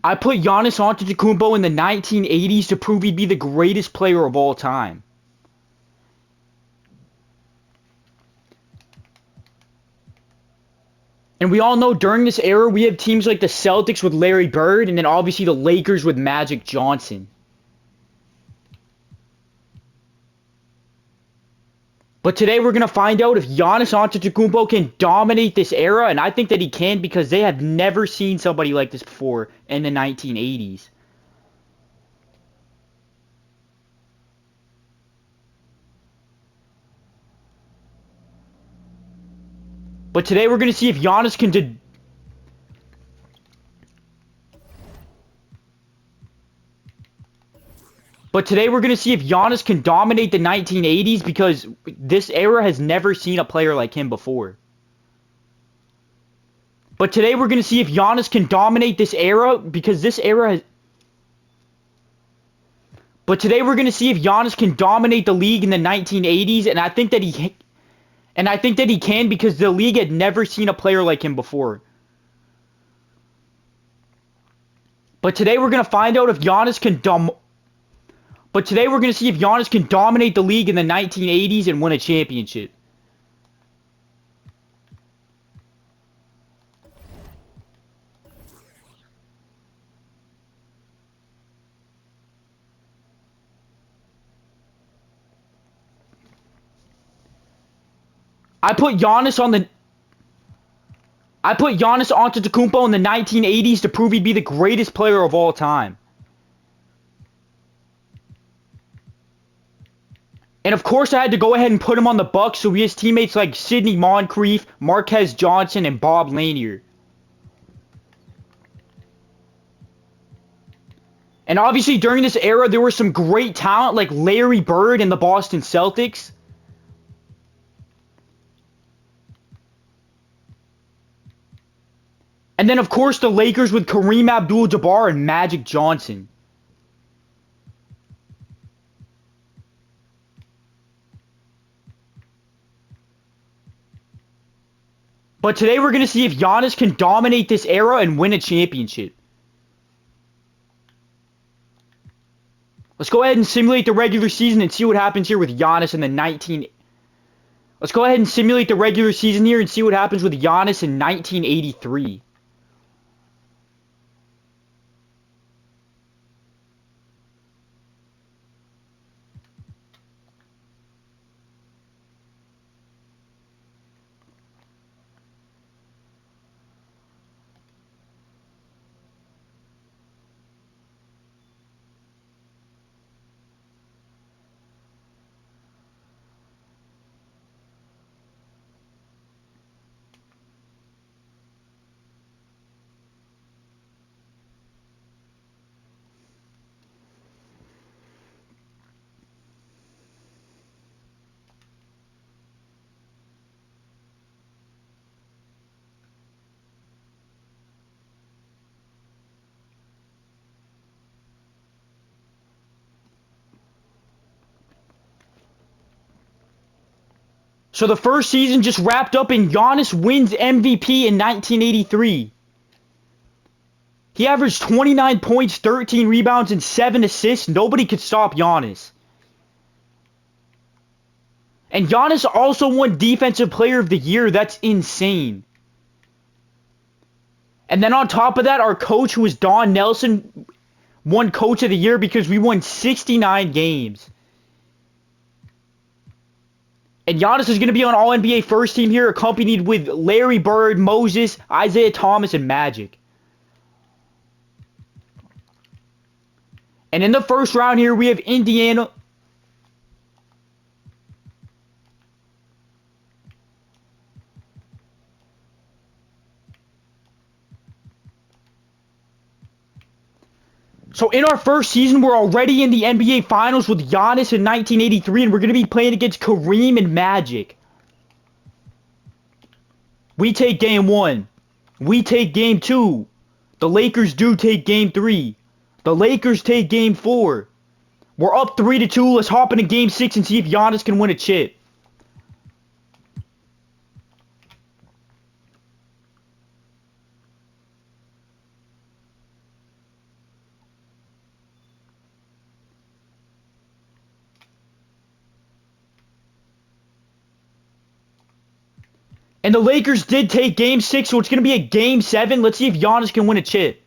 I put Giannis Antetokounmpo in the 1980s to prove he'd be the greatest player of all time. And we all know during this era, we have teams like the Celtics with Larry Bird, and then obviously the Lakers with Magic Johnson. But today we're going to find out if Giannis Antetokounmpo can dominate this era, and I think that he can because they have never seen somebody like this before in the 1980s. But today we're going to see if Giannis can But today we're going to see if Giannis can dominate the 1980s because this era has never seen a player like him before. But today we're going to see if Giannis can dominate this era because this era has... But today we're going to see if Giannis can dominate the league in the 1980s, and I think that he can because the league had never seen a player like him before. But today we're going to find out if Giannis can But today we're going to see if Giannis can dominate the league in the 1980s and win a championship. I put Giannis on the I put Giannis Antetokounmpo in the 1980s to prove he'd be the greatest player of all time. And of course I had to go ahead and put him on the Bucks so he has teammates like Sidney Moncrief, Marquez Johnson, and Bob Lanier. And obviously during this era there was some great talent like Larry Bird and the Boston Celtics. And then of course the Lakers with Kareem Abdul-Jabbar and Magic Johnson. But today we're going to see if Giannis can dominate this era and win a championship. Let's go ahead and simulate the regular season and see what happens here with Giannis in the 19... Let's go ahead and simulate the regular season here and see what happens with Giannis in 1983. So the first season just wrapped up and Giannis wins MVP in 1983. He averaged 29 points, 13 rebounds, and 7 assists. Nobody could stop Giannis. And Giannis also won Defensive Player of the Year. That's insane. And then on top of that, our coach, who was Don Nelson, won Coach of the Year because we won 69 games. And Giannis is going to be on All-NBA First Team here, accompanied with Larry Bird, Moses, Isaiah Thomas, and Magic. And in the first round here, we have Indiana. So in our first season, we're already in the NBA Finals with Giannis in 1983, and we're going to be playing against Kareem and Magic. We take game 1. We take game 2. The Lakers do take game 3. The Lakers take game 4. We're up 3-2. Let's hop into game 6 and see if Giannis can win a chip. And the Lakers did take game 6, so it's going to be a game 7. Let's see if Giannis can win a chip.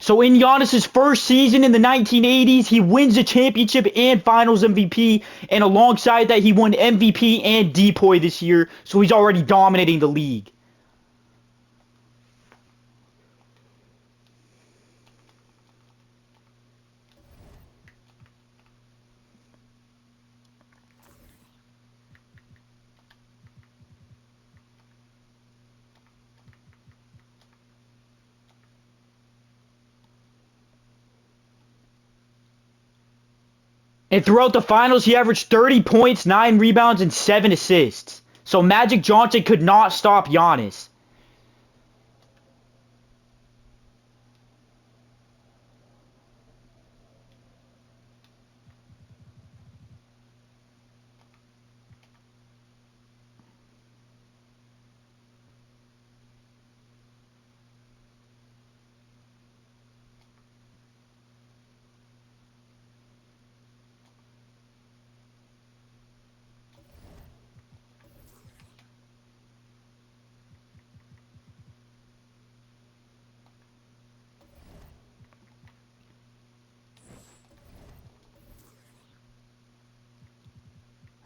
So in Giannis's first season in the 1980s, he wins the championship and Finals MVP, and alongside that, he won MVP and DPOY this year. So he's already dominating the league. And throughout the finals, he averaged 30 points, 9 rebounds, and 7 assists. So Magic Johnson could not stop Giannis.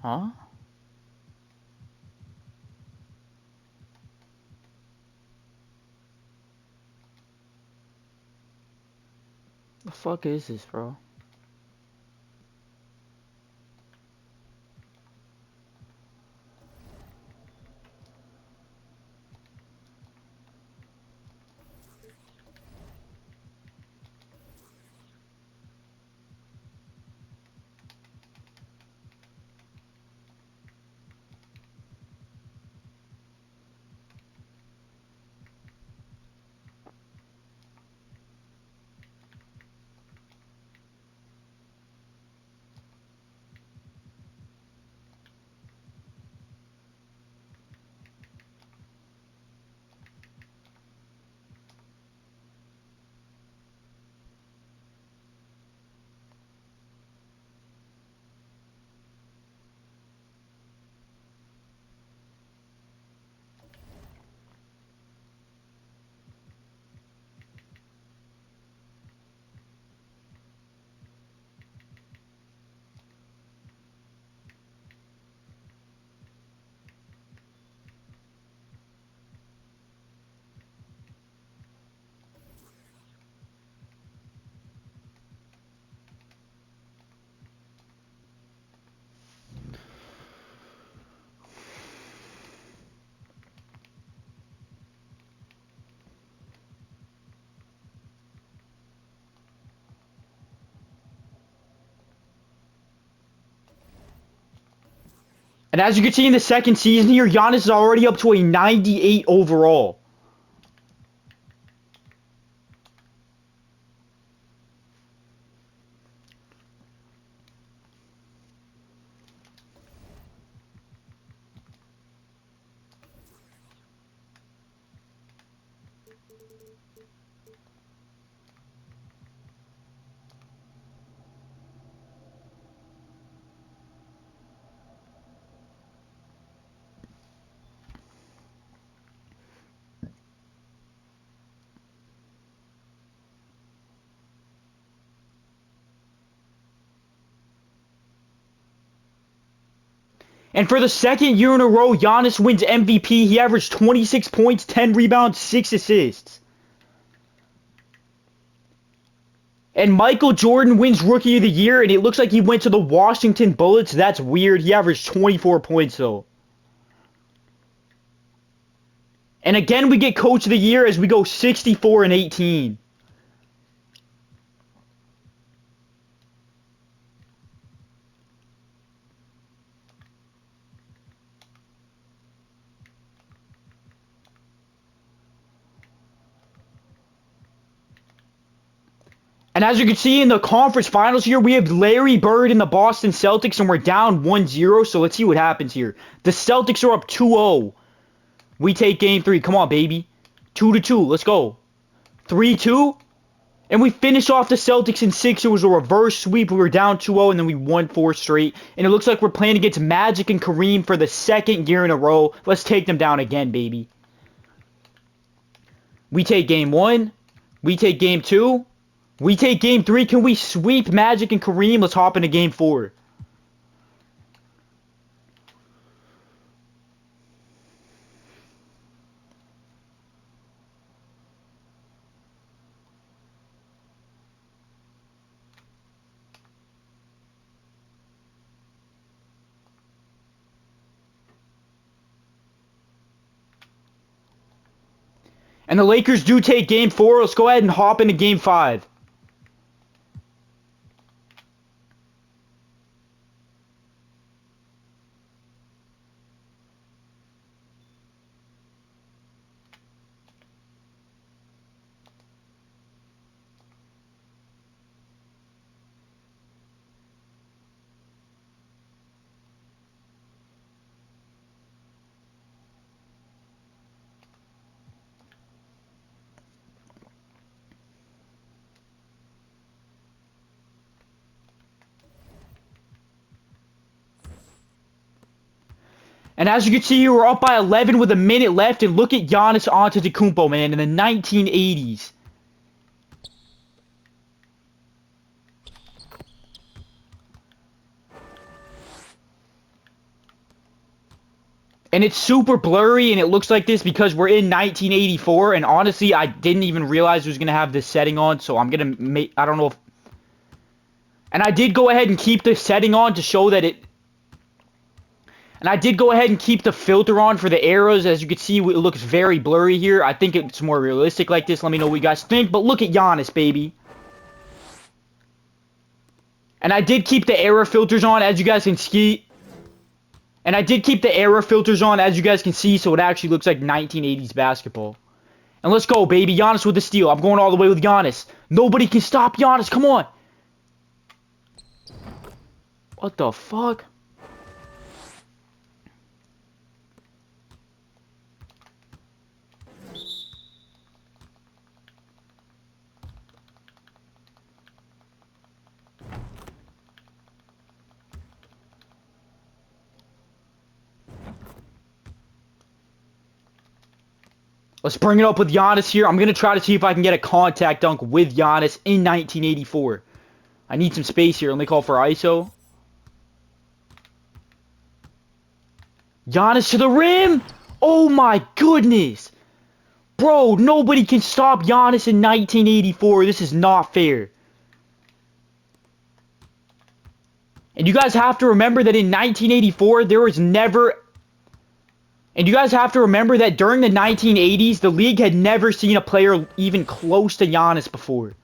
Huh? The fuck is this, bro? And as you can see in the second season here, Giannis is already up to a 98 overall. And for the second year in a row, Giannis wins MVP. He averaged 26 points, 10 rebounds, 6 assists. And Michael Jordan wins Rookie of the Year, and it looks like he went to the Washington Bullets. That's weird. He averaged 24 points, though. And again, we get Coach of the Year as we go 64 and 18. And as you can see in the conference finals here, we have Larry Bird and the Boston Celtics, and we're down 1-0, so let's see what happens here. The Celtics are up 2-0. We take game 3. Come on, baby. 2-2. Let's go. 3-2. And we finish off the Celtics in 6. It was a reverse sweep. We were down 2-0, and then we won 4 straight. And it looks like we're playing against Magic and Kareem for the second year in a row. Let's take them down again, baby. We take game 1. We take game 2. We take game 3. Can we sweep Magic and Kareem? Let's hop into game 4. And the Lakers do take game 4. Let's go ahead and hop into game 5. And as you can see here, we're up by 11 with a minute left. And look at Giannis Antetokounmpo, man, in the 1980s. And it's super blurry, and it looks like this because we're in 1984, and honestly, I didn't even realize it was going to have this setting on, so I'm going to make, I don't know if, and I did go ahead and keep the setting on to show that it, and I did go ahead and keep the filter on for the arrows. As you can see, it looks very blurry here. I think it's more realistic like this. Let me know what you guys think, but look at Giannis, baby. And I did keep the error filters on, as you guys can see. And I did keep the error filters on, as you guys can see, so it actually looks like 1980s basketball. And let's go, baby. Giannis with the steal. I'm going all the way with Giannis. Nobody can stop Giannis. Come on. What the fuck? Let's bring it up with Giannis here. I'm going to try to see if I can get a contact dunk with Giannis in 1984. I need some space here. Let me call for ISO. Giannis to the rim. Oh my goodness. Bro, nobody can stop Giannis in 1984. This is not fair. And you guys have to remember that in 1984, there was never... And you guys have to remember that during the 1980s, the league had never seen a player even close to Giannis before.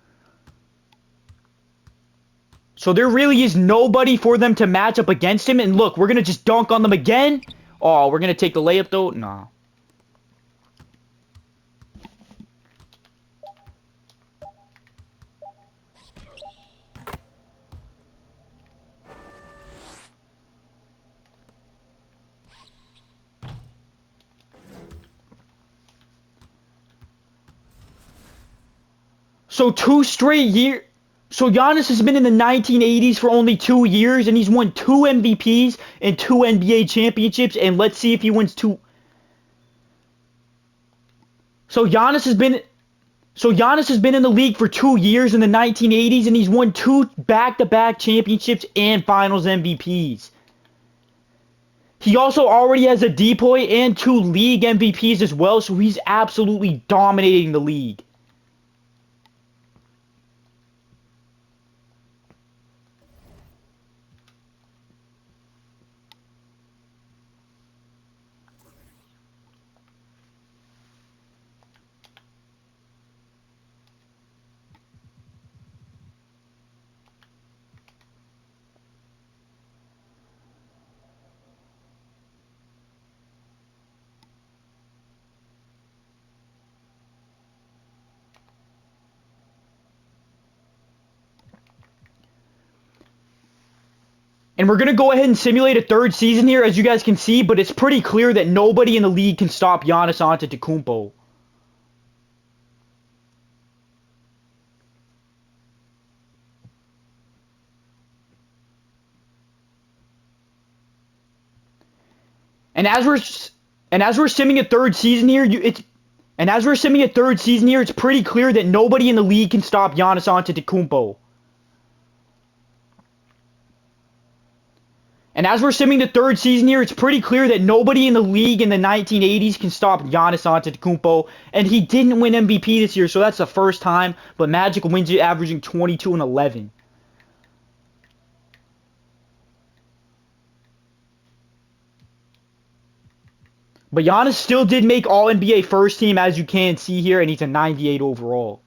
So there really is nobody for them to match up against him. And look, we're going to just dunk on them again. Oh, we're going to take the layup though? No. So 2 straight years. So Giannis has been in the 1980s for only 2 years, and he's won 2 MVPs and 2 NBA championships. And let's see if he wins 2. So Giannis has been in the league for 2 years in the 1980s, and he's won 2 back-to-back championships and Finals MVPs. He also already has a DPOY and 2 league MVPs as well, so he's absolutely dominating the league. And we're going to go ahead and simulate a 3rd season here, as you guys can see, but it's pretty clear that nobody in the league can stop Giannis Antetokounmpo. And as we're simming a 3rd season here, it's pretty clear that nobody in the league can stop Giannis Antetokounmpo. And as we're simming the 3rd season here, it's pretty clear that nobody in the league in the 1980s can stop Giannis Antetokounmpo. And he didn't win MVP this year, so that's the first time. But Magic wins it, averaging 22 and 11. But Giannis still did make All-NBA first team, as you can see here, and he's a 98 overall.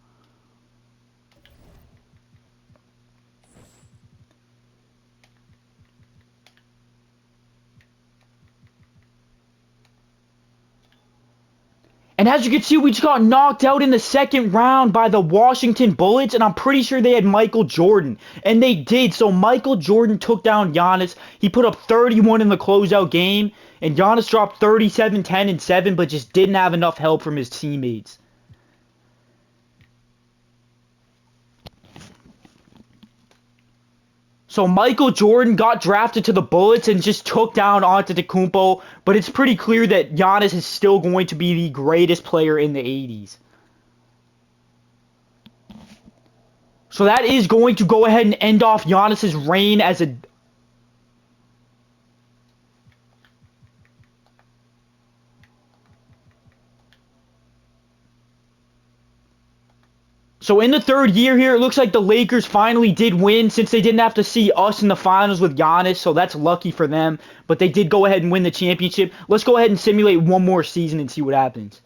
And as you can see, we just got knocked out in the 2nd round by the Washington Bullets, and I'm pretty sure they had Michael Jordan. And they did, so Michael Jordan took down Giannis. He put up 31 in the closeout game, and Giannis dropped 37, 10, and 7, but just didn't have enough help from his teammates. So Michael Jordan got drafted to the Bullets and just took down Antetokounmpo, but it's pretty clear that Giannis is still going to be the greatest player in the 80s. So that is going to go ahead and end off Giannis's reign as a... So in the third year here, it looks like the Lakers finally did win since they didn't have to see us in the finals with Giannis, so that's lucky for them. But they did go ahead and win the championship. Let's go ahead and simulate one more season and see what happens.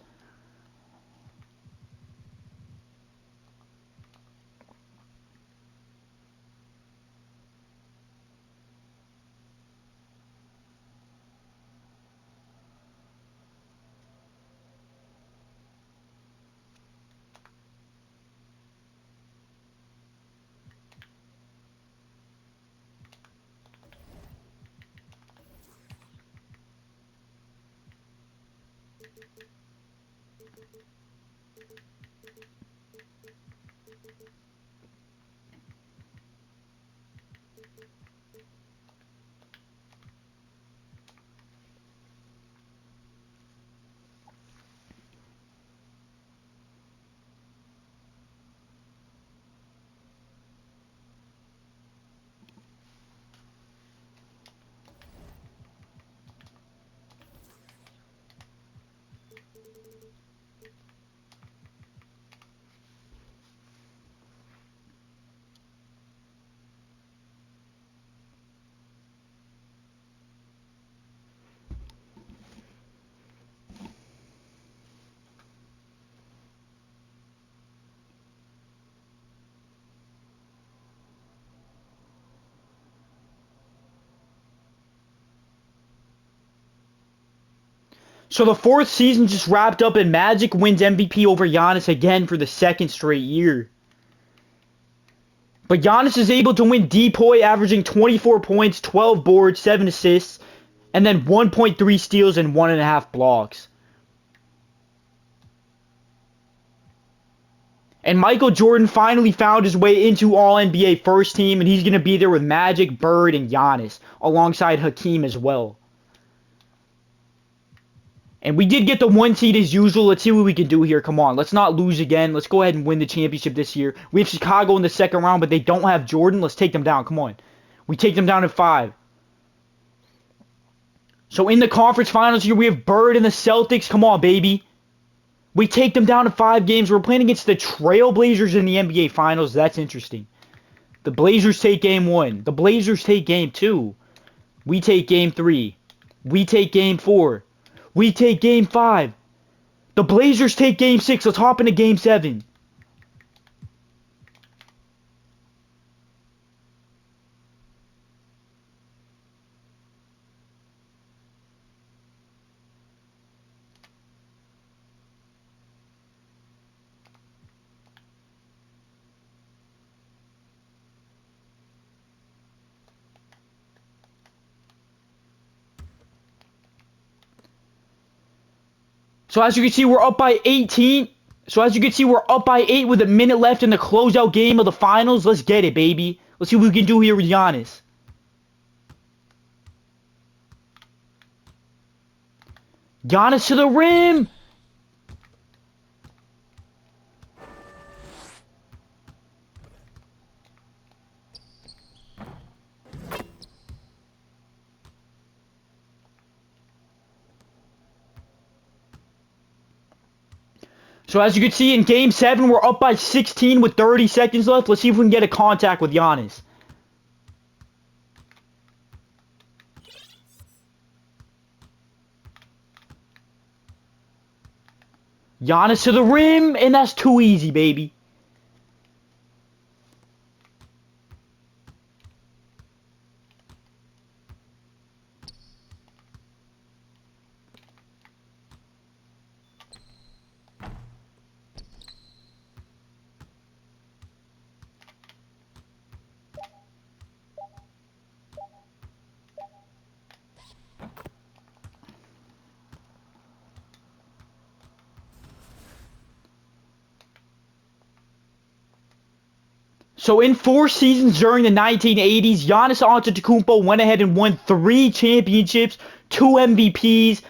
So the fourth season just wrapped up and Magic wins MVP over Giannis again for the second straight year. But Giannis is able to win DPOY, averaging 24 points, 12 boards, 7 assists, and then 1.3 steals and 1.5 blocks. And Michael Jordan finally found his way into All-NBA first team, and he's going to be there with Magic, Bird, and Giannis, alongside Hakeem as well. And we did get the 1 seed as usual. Let's see what we can do here. Come on, let's not lose again. Let's go ahead and win the championship this year. We have Chicago in the second round, but they don't have Jordan. Let's take them down. Come on. We take them down in 5. So in the conference finals here, we have Bird and the Celtics. Come on, baby. We take them down to 5 games. We're playing against the Trailblazers in the NBA Finals. That's interesting. The Blazers take game 1. The Blazers take game 2. We take game 3. We take game 4. We take game 5. The Blazers take game 6. Let's hop into game 7. So as you can see, we're up by 18. So as you can see, we're up by 8 with a minute left in the closeout game of the finals. Let's get it, baby. Let's see what we can do here with Giannis. Giannis to the rim. So as you can see in game 7, we're up by 16 with 30 seconds left. Let's see if we can get a contact with Giannis. Giannis to the rim, and that's too easy, baby. So in 4 seasons during the 1980s, Giannis Antetokounmpo went ahead and won 3 championships, 2 MVPs.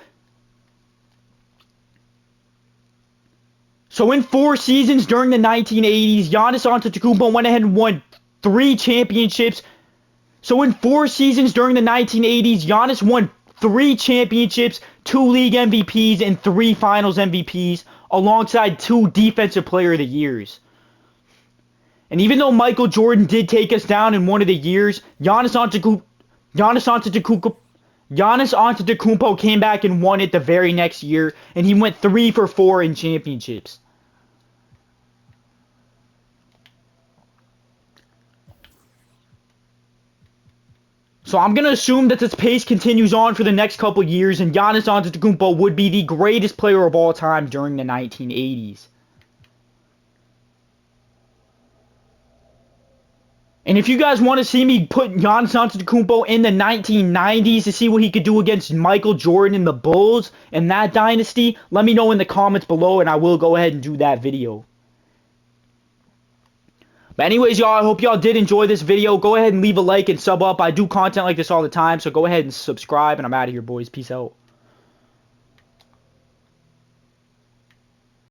So in 4 seasons during the 1980s, Giannis Antetokounmpo went ahead and won 3 championships. So in 4 seasons during the 1980s, Giannis won 3 championships, 2 league MVPs, and 3 finals MVPs, alongside 2 defensive player of the years. And even though Michael Jordan did take us down in one of the years, Giannis Antetokounmpo came back and won it the very next year, and he went 3 for 4 in championships. So I'm going to assume that this pace continues on for the next couple years, and Giannis Antetokounmpo would be the greatest player of all time during the 1980s. And if you guys want to see me put Giannis Antetokounmpo in the 1990s to see what he could do against Michael Jordan and the Bulls and that dynasty, let me know in the comments below, and I will go ahead and do that video. But anyways, y'all, I hope y'all did enjoy this video. Go ahead and leave a like and sub up. I do content like this all the time, so go ahead and subscribe, and I'm out of here, boys. Peace out.